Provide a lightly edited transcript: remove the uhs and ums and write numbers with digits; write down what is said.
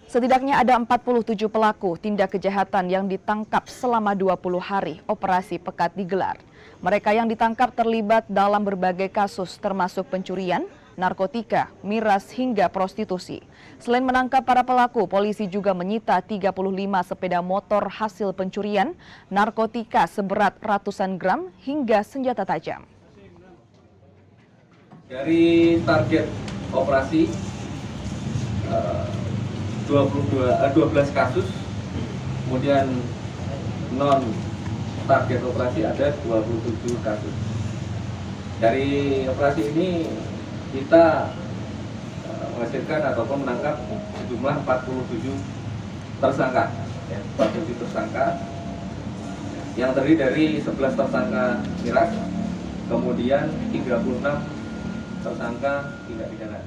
Setidaknya ada 47 pelaku tindak kejahatan yang ditangkap selama 20 hari operasi Pekat digelar. Mereka yang ditangkap terlibat dalam berbagai kasus termasuk pencurian, narkotika, miras hingga prostitusi. Selain menangkap para pelaku, polisi juga menyita 35 sepeda motor hasil pencurian, narkotika seberat ratusan gram hingga senjata tajam. Dari target operasi 12 kasus, kemudian non target operasi ada 27 kasus. Dari operasi ini kita menghasilkan ataupun menangkap sejumlah 47 tersangka, 47 tersangka yang terdiri dari 11 tersangka miras, kemudian 36 tersangka tindak pidana.